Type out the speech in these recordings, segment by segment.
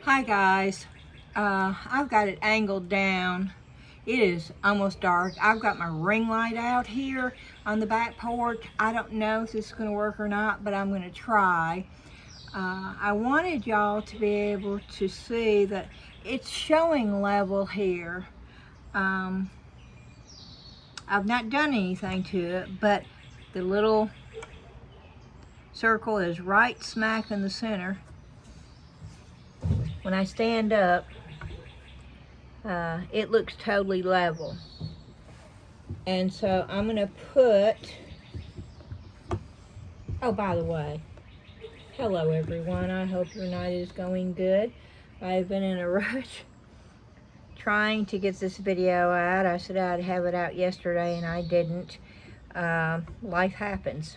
Hi guys, I've got it angled down. It is almost dark. I've got my ring light out here on the back porch. I don't know if this is going to work or not, but I'm going to try. I wanted y'all to be able to see that it's showing level here. I've not done anything to it, but the little circle is right smack in the center. When I stand up, it looks totally level. And so I'm gonna put, oh, by the way, hello everyone, I hope your night is going good. I've been in a rush trying to get this video out. I said I'd have it out yesterday and I didn't. Life happens.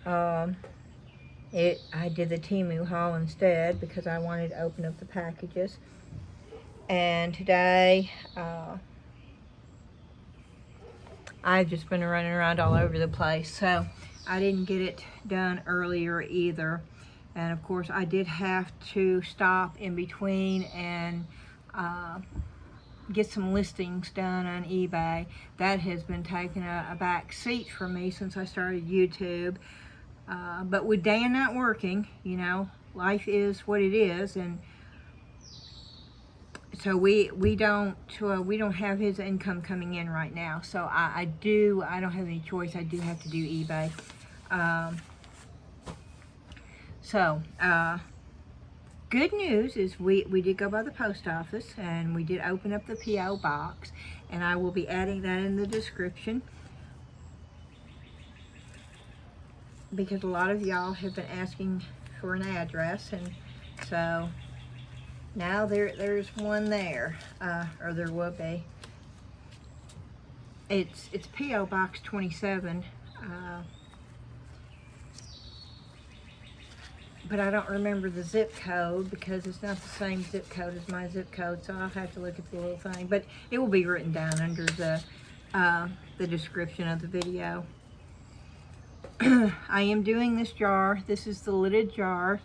I did the Temu haul instead because I wanted to open up the packages. And today, I've just been running around all over the place. So I didn't get it done earlier either. And of course, I did have to stop in between and get some listings done on eBay. That has been taking a back seat for me since I started YouTube. But with Dan not working, you know, life is what it is, and so we don't have his income coming in right now. So I don't have any choice. I do have to do eBay. Good news is we did go by the post office and we did open up the P.O. box, and I will be adding that in the description, because a lot of y'all have been asking for an address, and so now there's one there, or there will be. It's P.O. Box 27, but I don't remember the zip code because it's not the same zip code as my zip code, so I'll have to look at the little thing, but it will be written down under the description of the video. I am doing this jar. This is the lidded jar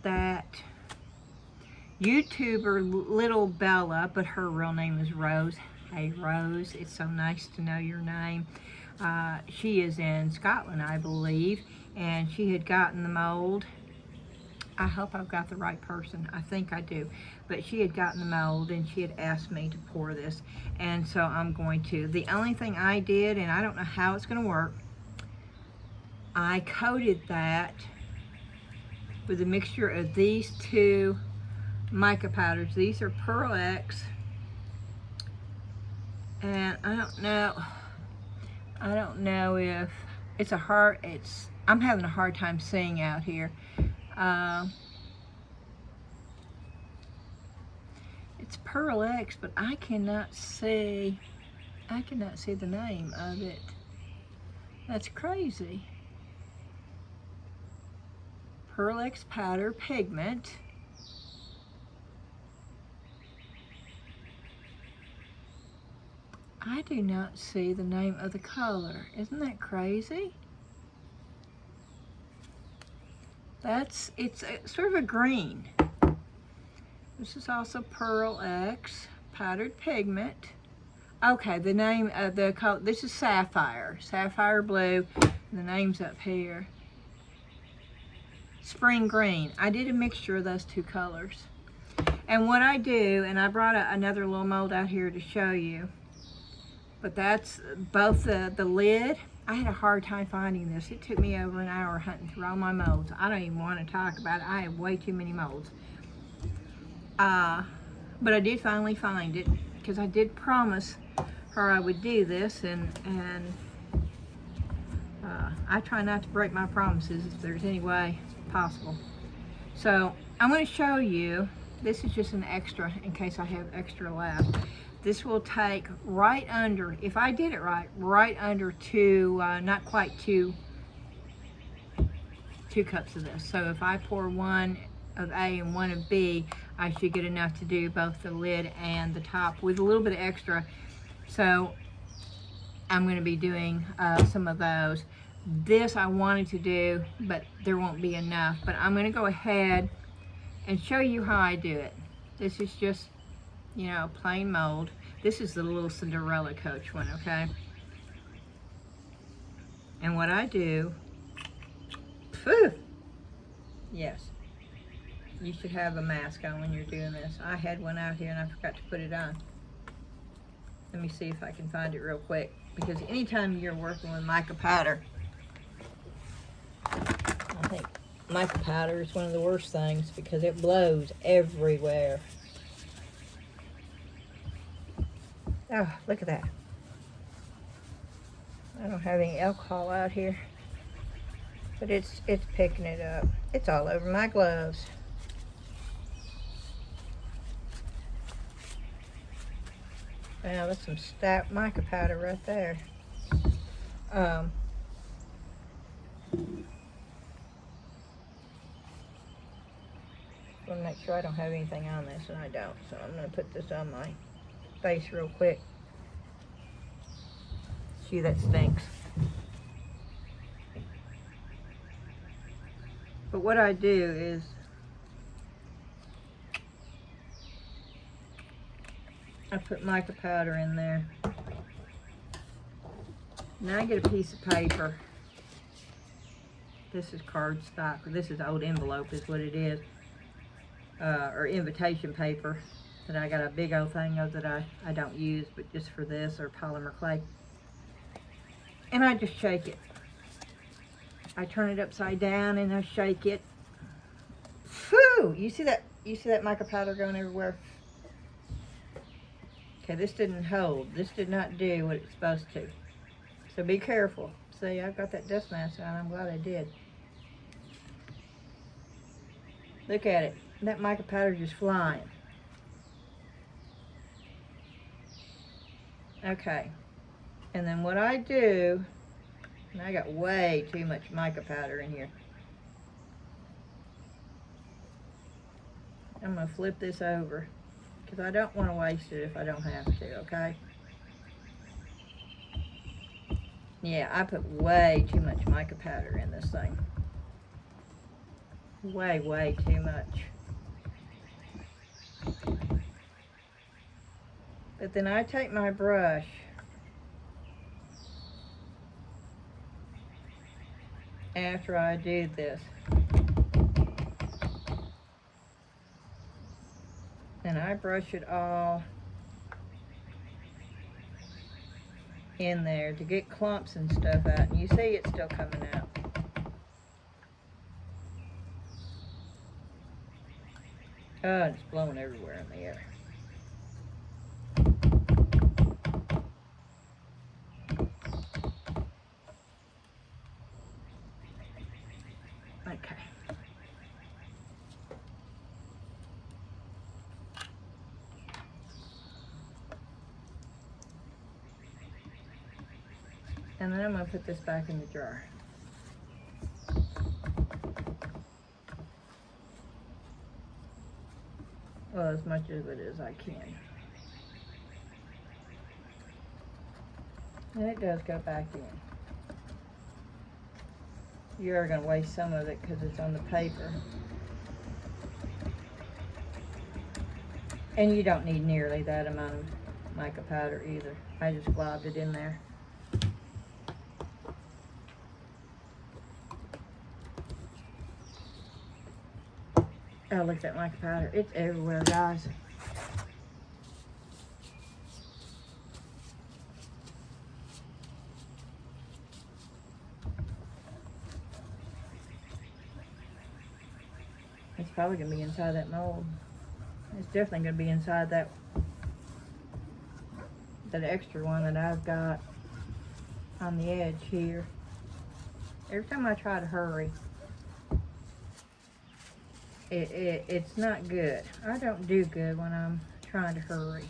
that YouTuber Little Bella, but her real name is Rose. Hey Rose, it's so nice to know your name. She is in Scotland, I believe, and she had gotten the mold. I hope I've got the right person. I think I do. But she had gotten the mold and she had asked me to pour this. And so I'm going to. The only thing I did, and I don't know how it's going to work, I coated that with a mixture of these two mica powders. These are Pearl X. And I don't know if it's I'm having a hard time seeing out here. It's Pearl X, but I cannot see the name of it. That's crazy. Pearl X powder pigment. I do not see the name of the color. Isn't that crazy? It's sort of a green. This is also Pearl X powdered pigment. Okay, the name of the color, this is Sapphire Blue. The name's up here. Spring Green. I did a mixture of those two colors. And what I do, and I brought another little mold out here to show you, but that's both the lid. I had a hard time finding this. It took me over an hour hunting through all my molds. I don't even want to talk about it. I have way too many molds. But I did finally find it because I did promise her I would do this, and I try not to break my promises if there's any way possible. So I'm going to show you. This is just an extra in case I have extra left. This will take right under, if I did it right under two, not quite two cups of this. So if I pour one of A and one of B, I should get enough to do both the lid and the top with a little bit of extra. So I'm going to be doing some of those. This I wanted to do, but there won't be enough. But I'm going to go ahead and show you how I do it. This is just, you know, plain mold. This is the little Cinderella coach one, okay? And what I do, phew, yes, you should have a mask on when you're doing this. I had one out here and I forgot to put it on. Let me see if I can find it real quick, because anytime you're working with mica powder, I think mica powder is one of the worst things because it blows everywhere. Oh, look at that. I don't have any alcohol out here, but it's picking it up. It's all over my gloves. Wow, that's some stout mica powder right there. Want to make sure I don't have anything on this, and I don't. So I'm going to put this on my face real quick. See, that stinks. But what I do is I put mica powder in there. Now I get a piece of paper. This is cardstock. This is old envelope is what it is. Or invitation paper that I got a big old thing of that I don't use, but just for this, or polymer clay. And I just shake it. I turn it upside down and I shake it. Phew! You see that mica powder going everywhere? Okay, this didn't hold. This did not do what it's supposed to. So be careful. See, I've got that dust mask on. I'm glad I did. Look at it. That mica powder just flying. Okay. And then what I do, and I got way too much mica powder in here. I'm going to flip this over because I don't want to waste it if I don't have to, okay? Yeah, I put way too much mica powder in this thing. Way too much. But then I take my brush after I do this, and I brush it all in there to get clumps and stuff out. And you see it's still coming out. Oh, it's blowing everywhere in the air. Okay. And then I'm going to put this back in the jar. Well, as much of it as I can. And it does go back in. You are going to waste some of it because it's on the paper. And you don't need nearly that amount of mica powder either. I just globbed it in there. Oh, look at that mica powder. It's everywhere, guys. It's probably going to be inside that mold. It's definitely going to be inside that extra one that I've got on the edge here. Every time I try to hurry, it's not good. I don't do good when I'm trying to hurry.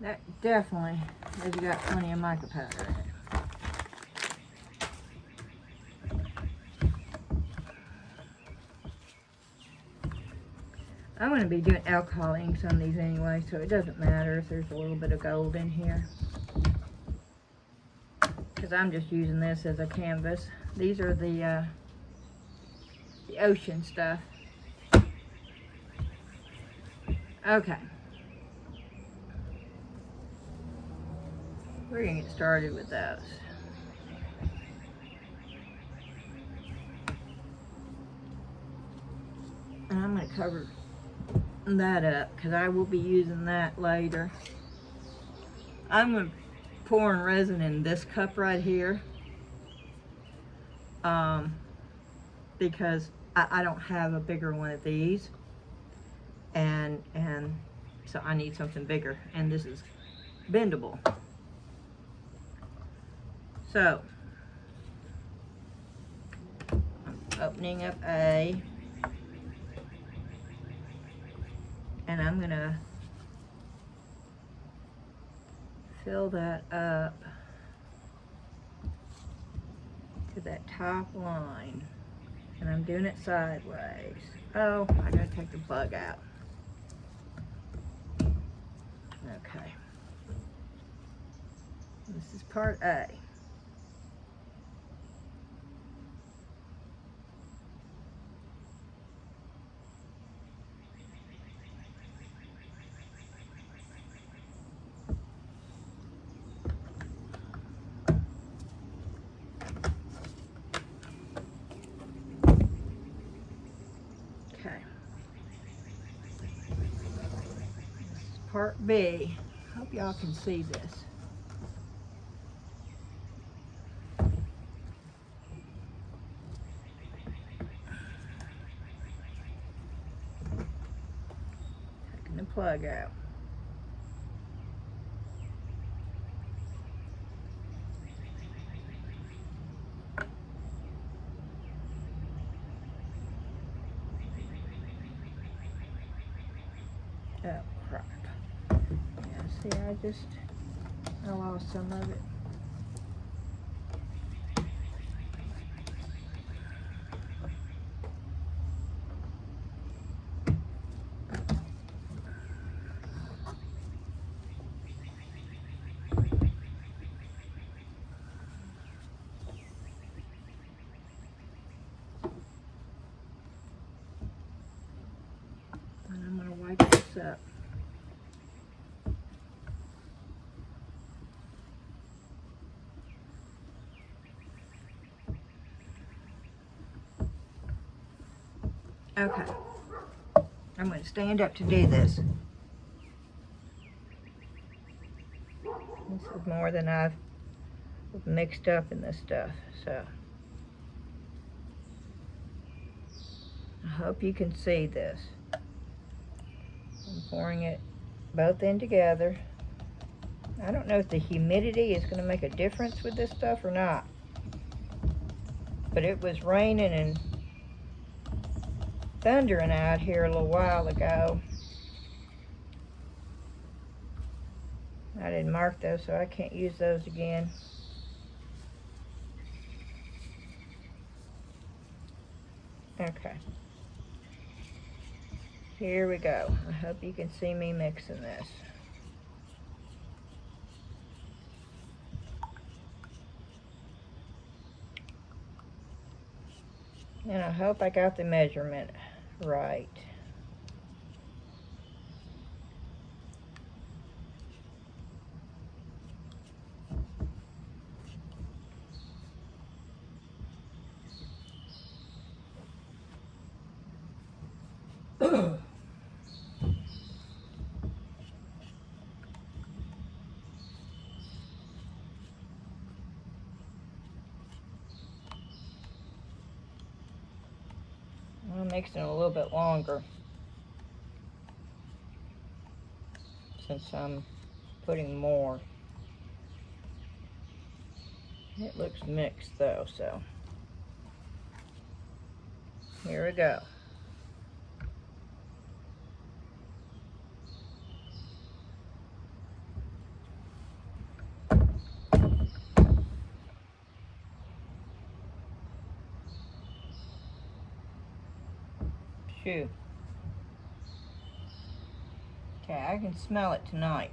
That definitely has got plenty of mica powder in it. I'm going to be doing alcohol inks on these anyway, so it doesn't matter if there's a little bit of gold in here. Because I'm just using this as a canvas. These are the ocean stuff. Okay. We're going to get started with those. And I'm going to cover that up because I will be using that later. I'm going to pour resin in this cup right here because I don't have a bigger one of these, and so I need something bigger, and this is bendable. So I'm opening up A, and I'm gonna fill that up to that top line, and I'm doing it sideways. Oh, I gotta take the plug out. Okay. This is part A. Okay. This is part B. Hope y'all can see this. Taking the plug out. Oh crap. Yeah, see, I lost some of it. And I'm going to wipe this up. Okay. I'm going to stand up to do this. This is more than I've mixed up in this stuff, so I hope you can see this. I'm pouring it both in together. I don't know if the humidity is going to make a difference with this stuff or not, but it was raining and thundering out here a little while ago. I didn't mark those, so I can't use those again. Okay. Here we go. I hope you can see me mixing this. And I hope I got the measurement right. I'm mixing it a little bit longer since I'm putting more. It looks mixed though, so here we go. Shoo. Okay, I can smell it tonight.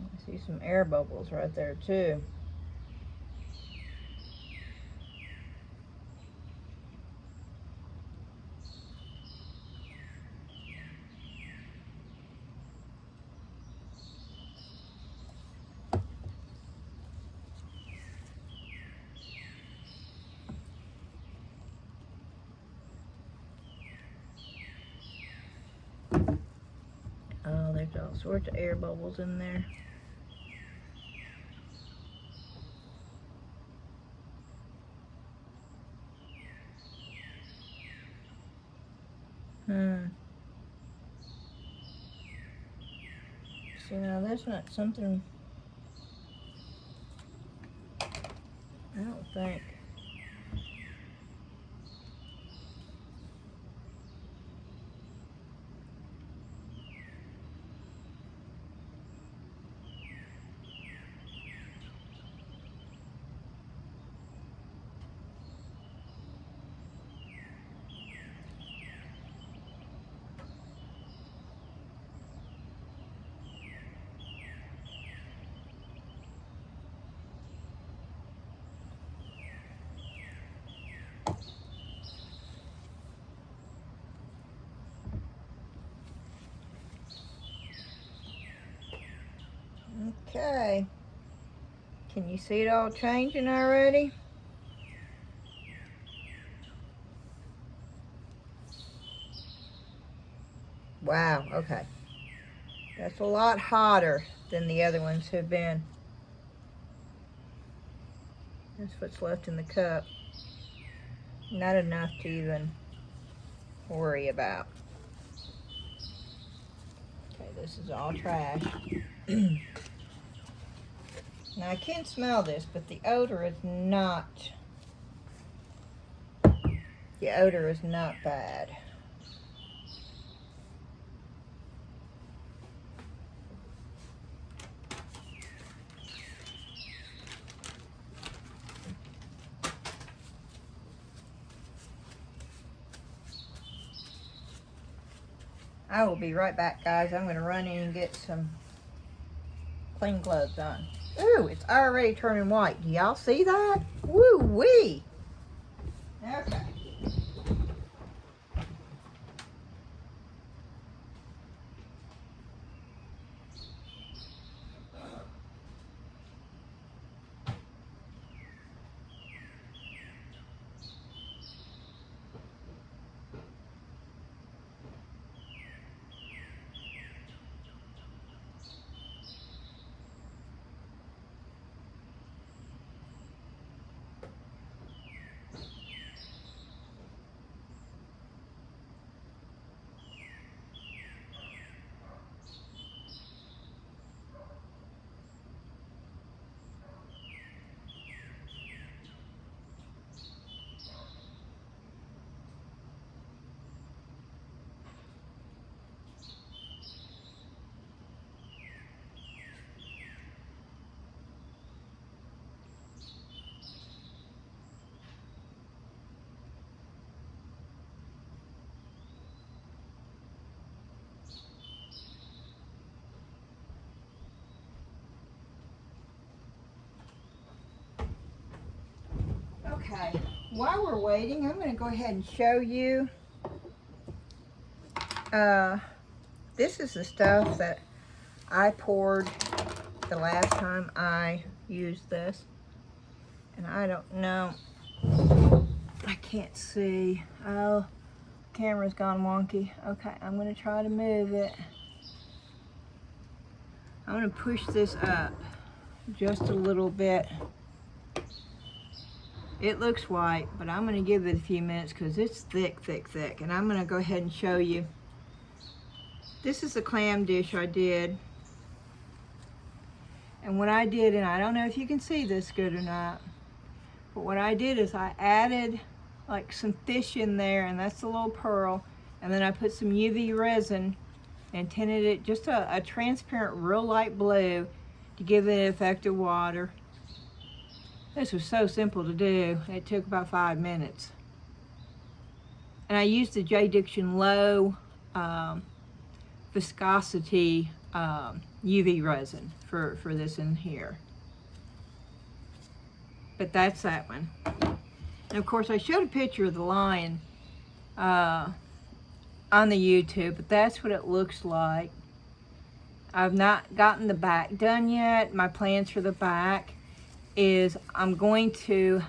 I see some air bubbles right there too. Oh, there's all sorts of air bubbles in there. See, now that's not something, I don't think. Okay. Can you see it all changing already? Wow, okay. That's a lot hotter than the other ones have been. That's what's left in the cup. Not enough to even worry about. Okay, this is all trash. Now I can smell this, but the odor is not bad. I will be right back, guys. I'm going to run in and get some clean gloves on. Ooh, it's already turning white. Do y'all see that? Woo-wee. Okay. Okay, while we're waiting, I'm going to go ahead and show you. This is the stuff that I poured the last time I used this. And I don't know. I can't see. Oh, camera's gone wonky. Okay, I'm going to try to move it. I'm going to push this up just a little bit. It looks white, but I'm going to give it a few minutes because it's thick, thick, thick. And I'm going to go ahead and show you. This is the clam dish I did. And what I did, and I don't know if you can see this good or not, but what I did is I added like some fish in there, and that's the little pearl. And then I put some UV resin and tinted it just a transparent, real light blue to give it an effect of water. This was so simple to do. It took about 5 minutes. And I used the J. Diction low viscosity UV resin for this in here. But that's that one. And of course I showed a picture of the lion on the YouTube, but that's what it looks like. I've not gotten the back done yet. My plans for the back is I'm going to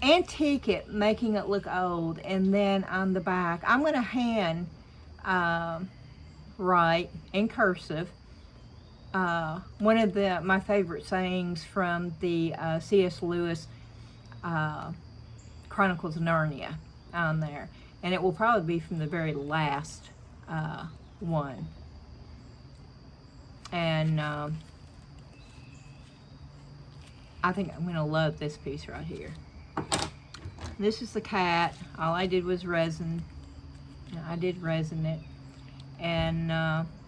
antique it, making it look old, and then on the back I'm going to hand write in cursive one of my favorite sayings from the C.S. Lewis Chronicles of Narnia on there, and it will probably be from the very last one. And I think I'm going to love this piece right here. This is the cat. All I did was resin. I did resin it. And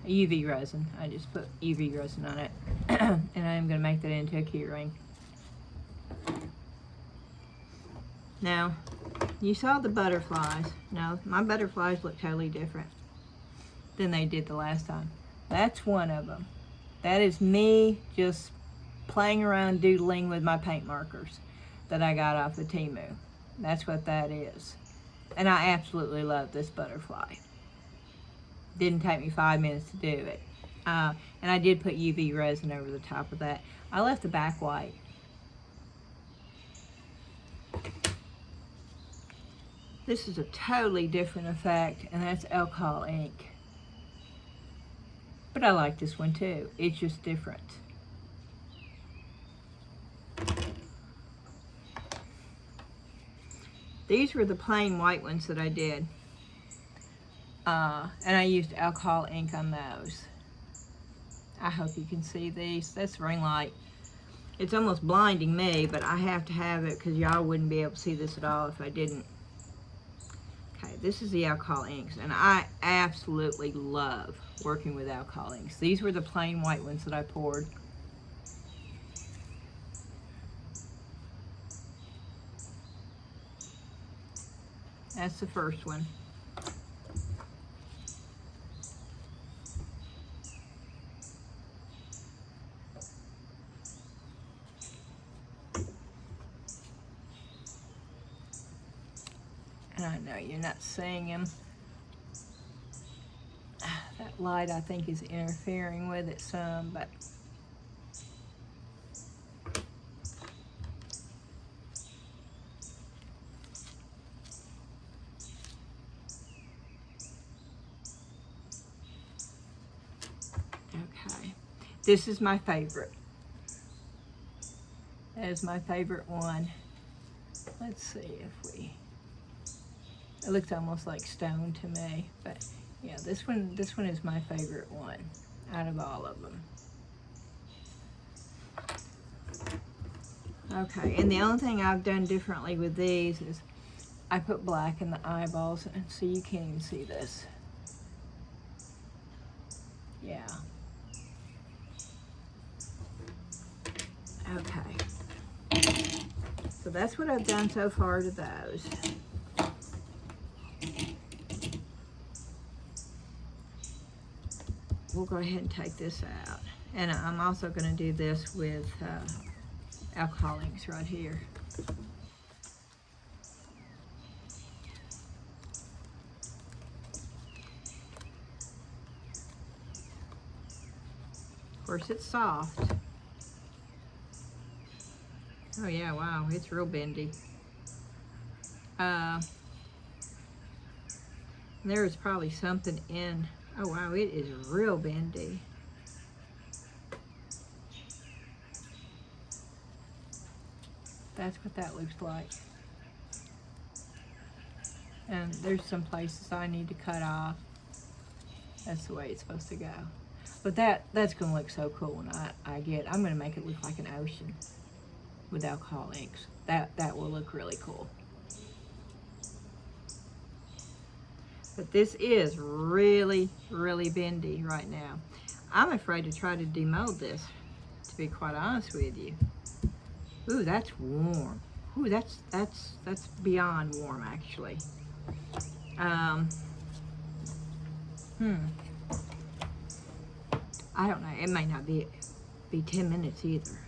UV resin. I just put UV resin on it. And I'm going to make that into a key ring. Now, you saw the butterflies. Now, my butterflies look totally different than they did the last time. That's one of them. That is me just playing around doodling with my paint markers that I got off of Temu. That's what that is. And I absolutely love this butterfly. Didn't take me 5 minutes to do it. And I did put UV resin over the top of that. I left the back white. This is a totally different effect, and that's alcohol ink. But I like this one too. It's just different. These were the plain white ones that I did. And I used alcohol ink on those. I hope you can see these. That's ring light. It's almost blinding me, but I have to have it because y'all wouldn't be able to see this at all if I didn't. Okay, this is the alcohol inks, and I absolutely love working with alcohol inks. These were the plain white ones that I poured. That's the first one. And I know you're not seeing him. That light, I think, is interfering with it some, but okay. This is my favorite. That is my favorite one. Let's see if we... It looks almost like stone to me, but yeah, this one is my favorite one out of all of them. Okay, and the only thing I've done differently with these is I put black in the eyeballs, and so you can't even see this. Yeah. Okay. So that's what I've done so far to those. We'll go ahead and take this out. And I'm also going to do this with alcohol inks right here. Of course, it's soft. Oh yeah, wow, it's real bendy. There is probably something in. Oh wow, it is real bendy. That's what that looks like. And there's some places I need to cut off. That's the way it's supposed to go. But that's gonna look so cool when I'm gonna make it look like an ocean with alcohol inks. That will look really cool. But this is really, really bendy right now. I'm afraid to try to demold this, to be quite honest with you. Ooh, that's warm. Ooh, that's beyond warm, actually. I don't know. It may not be 10 minutes either.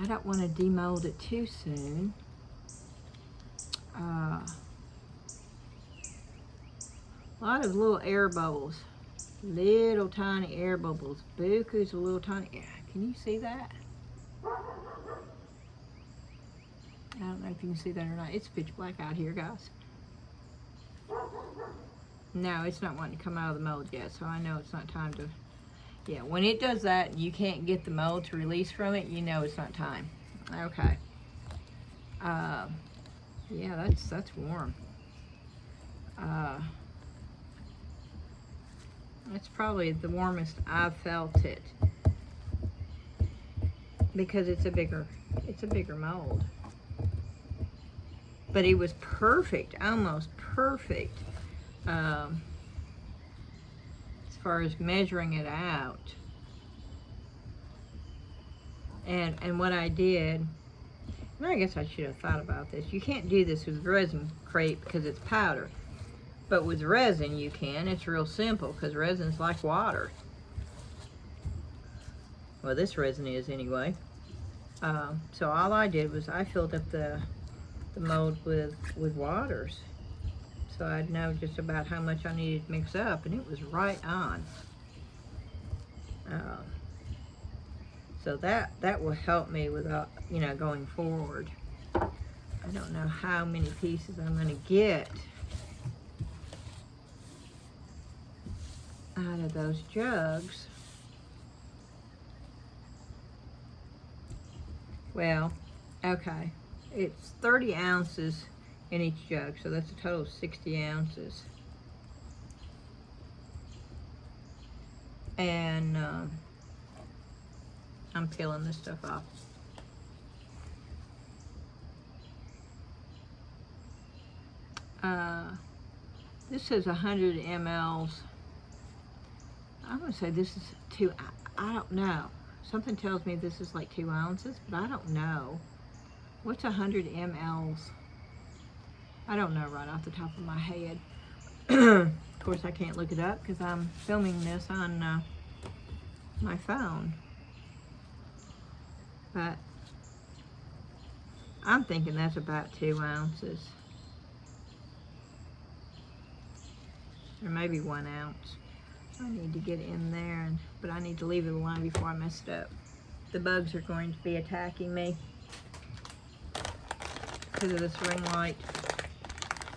I don't want to demold it too soon. A lot of little air bubbles. Little tiny air bubbles. Buku's a little tiny. Yeah, can you see that? I don't know if you can see that or not. It's pitch black out here, guys. No, it's not wanting to come out of the mold yet, so I know it's not time to... Yeah, when it does that and you can't get the mold to release from it, you know it's not time. Okay. Yeah, that's warm. That's probably the warmest I've felt it, because it's a bigger mold. But it was perfect, almost perfect, as far as measuring it out. And what I did, and I guess I should have thought about this. You can't do this with resin crepe because it's powder. But with resin you can. It's real simple because resin's like water. Well, this resin is anyway. So all I did was I filled up the mold with waters. So I'd know just about how much I needed to mix up, and it was right on. So that will help me with, going forward. I don't know how many pieces I'm going to get out of those jugs. Well, okay, it's 30 ounces in each jug, so that's a total of 60 ounces. And I'm peeling this stuff off. This says 100 mLs. I'm gonna say this is I don't know. Something tells me this is like 2 ounces, but I don't know. What's 100 mLs? I don't know right off the top of my head. Of course, I can't look it up because I'm filming this on my phone. But I'm thinking that's about 2 ounces. Or maybe 1 ounce. I need to get in there, but I need to leave it alone before I mess it up. The bugs are going to be attacking me because of this ring light.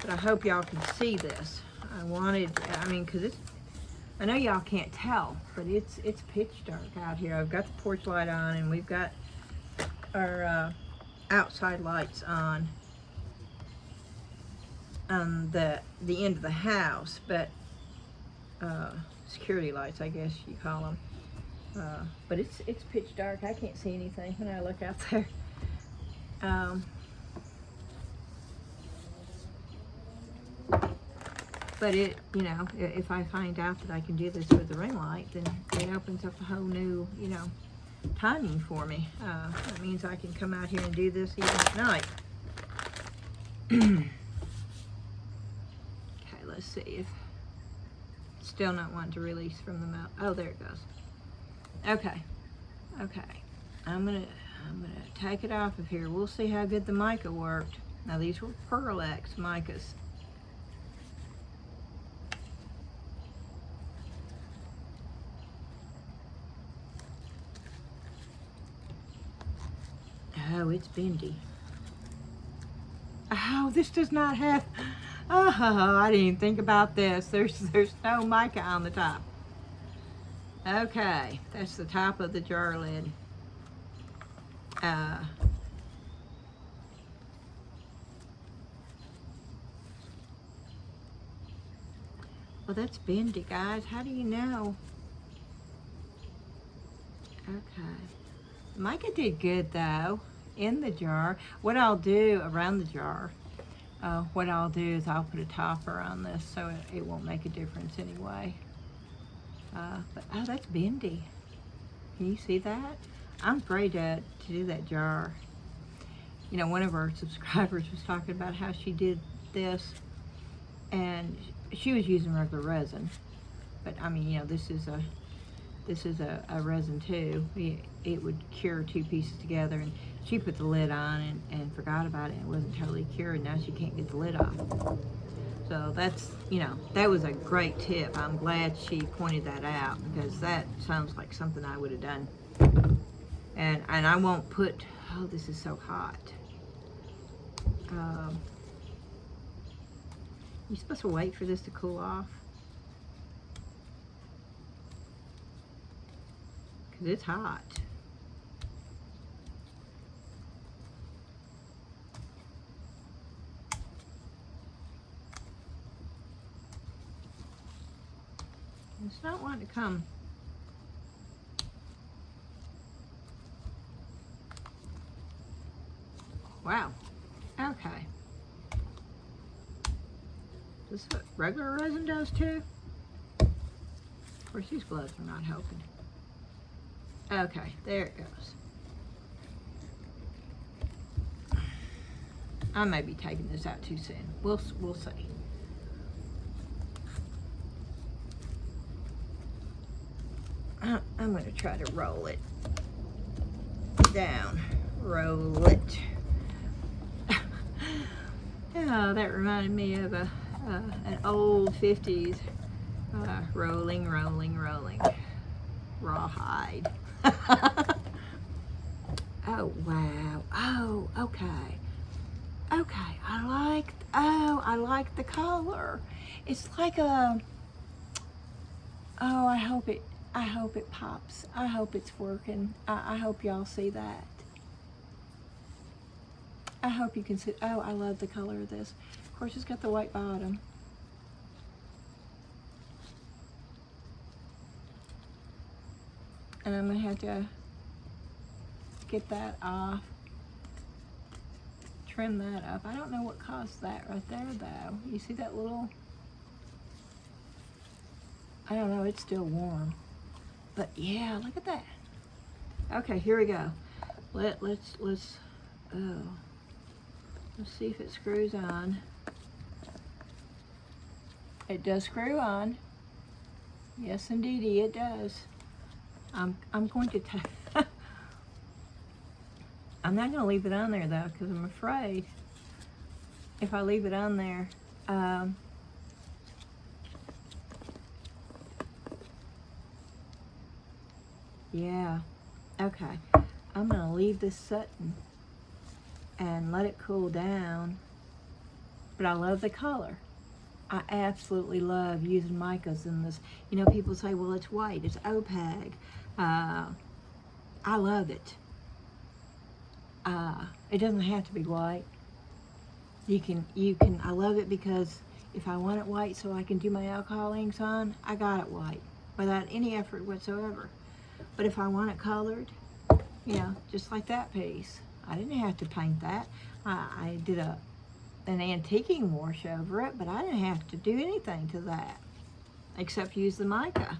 But I hope y'all can see this. Because I know y'all can't tell, but it's pitch dark out here. I've got the porch light on, and we've got our outside lights on the end of the house, but security lights, I guess you call them. But it's pitch dark. I can't see anything when I look out there. But if I find out that I can do this with the ring light, then it opens up a whole new, timing for me. That means I can come out here and do this even at night. Okay, let's see if still not wanting to release from the mouth. Oh, there it goes. Okay. I'm gonna take it off of here. We'll see how good the mica worked. Now these were Pearl X micas. Oh, it's bendy. Oh, this does not have... Oh, I didn't even think about this. There's no mica on the top. Okay, that's the top of the jar lid. Well, that's bendy, guys. How do you know? Okay. Mica did good, though, in the jar. What I'll do around the jar, what I'll do is I'll put a topper on this so it won't make a difference anyway. But, oh, that's bendy. Can you see that? I'm afraid to do that jar. You know, one of our subscribers was talking about how she did this, and she was using regular resin. But I mean, you know, this is a resin too. It would cure two pieces together, and she put the lid on and forgot about it. It wasn't totally cured. Now she can't get the lid off. So that's, you know, that was a great tip. I'm glad she pointed that out, because that sounds like something I would have done. And I won't put, oh, this is so hot. You're supposed to wait for this to cool off, because it's hot. It's not wanting to come. Wow. Okay. This is what regular resin does too. Of course, these gloves are not helping. Okay, there it goes. I may be taking this out too soon. We'll see. I'm going to try to roll it down. Roll it. Oh, that reminded me of an old 50s rolling rawhide. Oh, wow. Oh, okay. Okay, I like the color. It's like a, oh, I hope it pops. I hope it's working. I hope y'all see that. I hope you can see. Oh, I love the color of this. Of course, it's got the white bottom. And I'm gonna have to get that off. Trim that up. I don't know what caused that right there, though. You see that little, I don't know, it's still warm. But yeah, look at that. Okay, here we go. Let's see if it screws on. It does screw on. Yes, indeedy, it does. I'm going to I'm not going to leave it on there, though, because I'm afraid if I leave it on there, yeah, okay. I'm going to leave this sitting and let it cool down. But I love the color. I absolutely love using micas in this. You know, people say, well, it's white, it's opaque. I love it. It doesn't have to be white. You can, I love it because if I want it white so I can do my alcohol inks on, I got it white without any effort whatsoever. But if I want it colored, you know, just like that piece, I didn't have to paint that. I did an antiquing wash over it, but I didn't have to do anything to that except use the mica.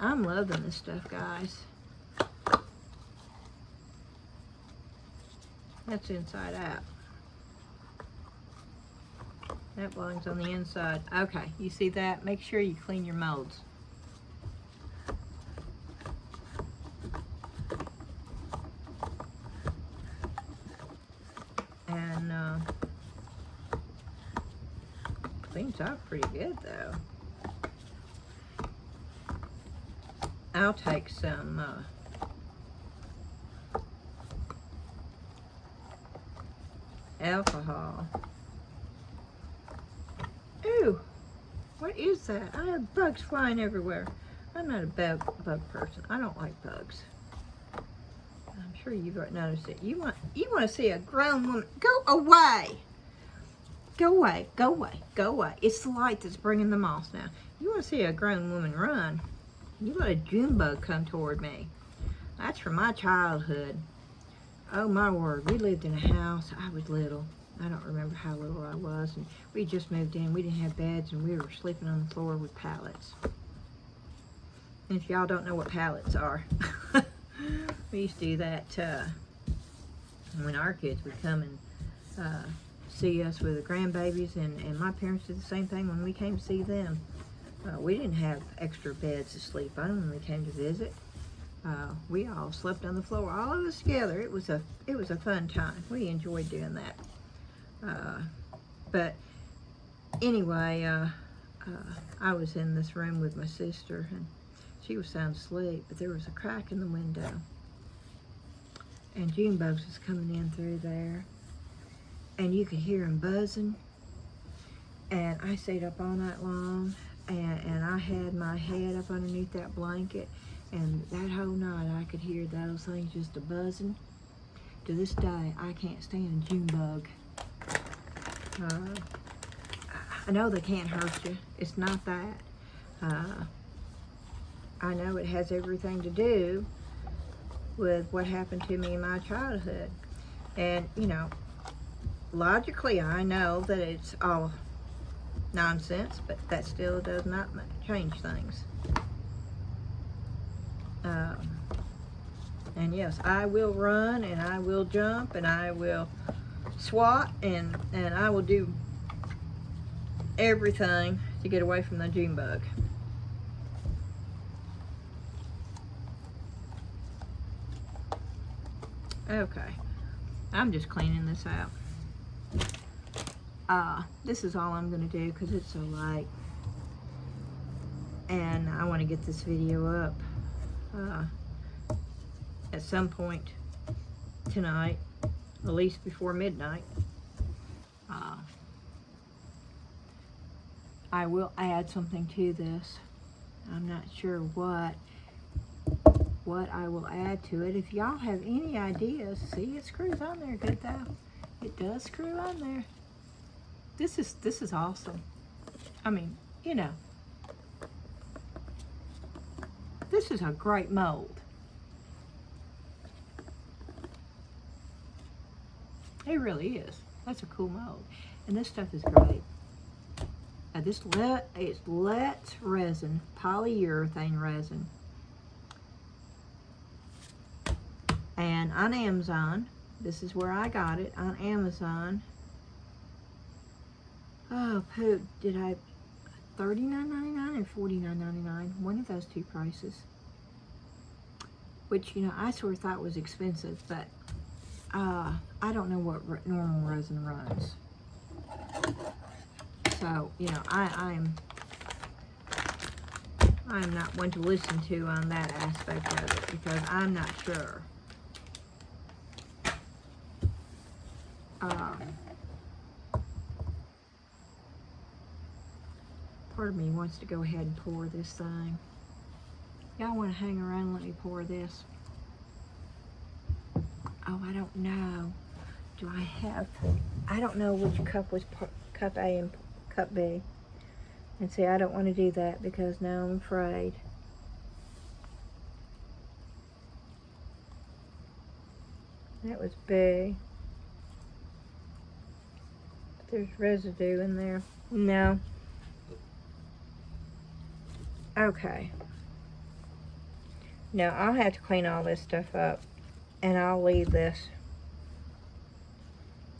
I'm loving this stuff, guys. That's inside out. That belongs on the inside. Okay, you see that? Make sure you clean your molds. And cleans up pretty good, though. I'll take some alcohol Ooh, what is that? I have bugs flying everywhere. I'm not a bug person. I don't like bugs. I'm sure you've noticed it. You want to see a grown woman? Go away. Go away. Go away. Go away. It's the light that's bringing the moths now. You want to see a grown woman run? You let a June bug come toward me. That's from my childhood. Oh my word, we lived in a house. I was little. I don't remember how little I was. And we just moved in. We didn't have beds and we were sleeping on the floor with pallets. And if y'all don't know what pallets are, we used to do that when our kids would come and see us with the grandbabies, and my parents did the same thing when we came to see them. We didn't have extra beds to sleep on when we came to visit. We all slept on the floor, all of us together. It was a fun time. We enjoyed doing that. But anyway, I was in this room with my sister, and she was sound asleep, but there was a crack in the window, and June bugs was coming in through there, and you could hear them buzzing. And I stayed up all night long, and I had my head up underneath that blanket, and that whole night I could hear those things just a buzzing. To this day, I can't stand a June bug. I know they can't hurt you. It's not that. I know it has everything to do with what happened to me in my childhood. And, you know, logically I know that it's all nonsense, but that still does not change things. And yes, I will run, and I will jump, and I will swat, and I will do everything to get away from the June bug. Okay, I'm just cleaning this out. This is all I'm going to do because it's so late, and I want to get this video up at some point tonight, at least before midnight. I will add something to this. I'm not sure what I will add to it. If y'all have any ideas, see, it screws on there good though. It does screw on there. This is awesome. I mean, you know, this is a great mold. It really is. That's a cool mold. And this stuff is great. It's Let's Resin, polyurethane resin. And on Amazon, this is where I got it, on Amazon. Oh, poop, did I, $39.99 and $49.99, one of those two prices. Which, you know, I sort of thought was expensive, but I don't know what normal resin runs. So, you know, I am not one to listen to on that aspect of it, because I'm not sure. Part of me wants to go ahead and pour this thing. Y'all want to hang around and let me pour this? Oh, I don't know. Do I have, I don't know which cup was cup A and cup B. And see, I don't want to do that because now I'm afraid. That was B. There's residue in there. No. Okay. Now I'll have to clean all this stuff up, and I'll leave this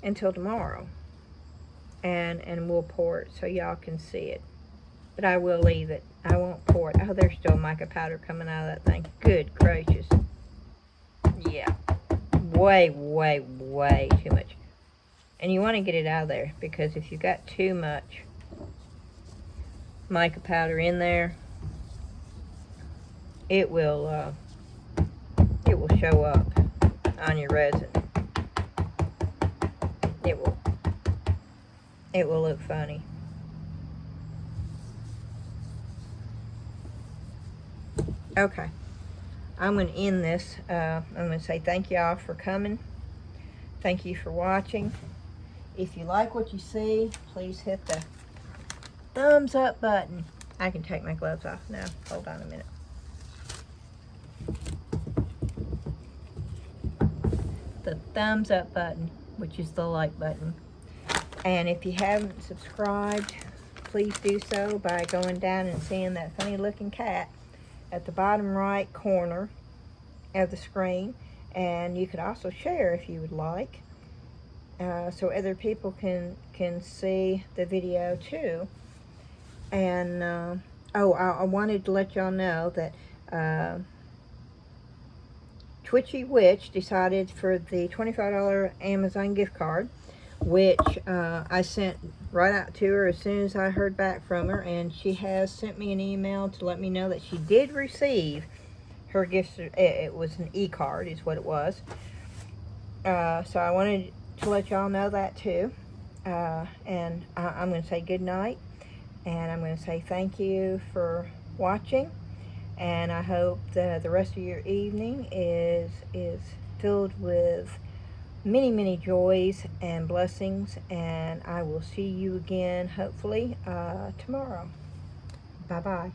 until tomorrow, and we'll pour it so y'all can see it. But I will leave it. I won't pour it. Oh, there's still mica powder coming out of that thing. Good gracious. Yeah. Way, way, way too much. And you want to get it out of there, because if you've got too much mica powder in there, it will show up on your resin. It will look funny. Okay, I'm going to end this. I'm going to say thank y'all for coming. Thank you for watching. If you like what you see, please hit the thumbs up button. I can take my gloves off now. Hold on a minute. The thumbs up button, which is the like button. And if you haven't subscribed, please do so by going down and seeing that funny looking cat at the bottom right corner of the screen. And you could also share if you would like, so other people can see the video too. And I wanted to let y'all know that Twitchy Witch decided for the $25 Amazon gift card, which I sent right out to her as soon as I heard back from her, and she has sent me an email to let me know that she did receive her gift. It was an e-card is what it was. So I wanted to let y'all know that too. And I'm going to say good night, and I'm going to say thank you for watching. And I hope the rest of your evening is filled with many, many joys and blessings. And I will see you again, hopefully, tomorrow. Bye-bye.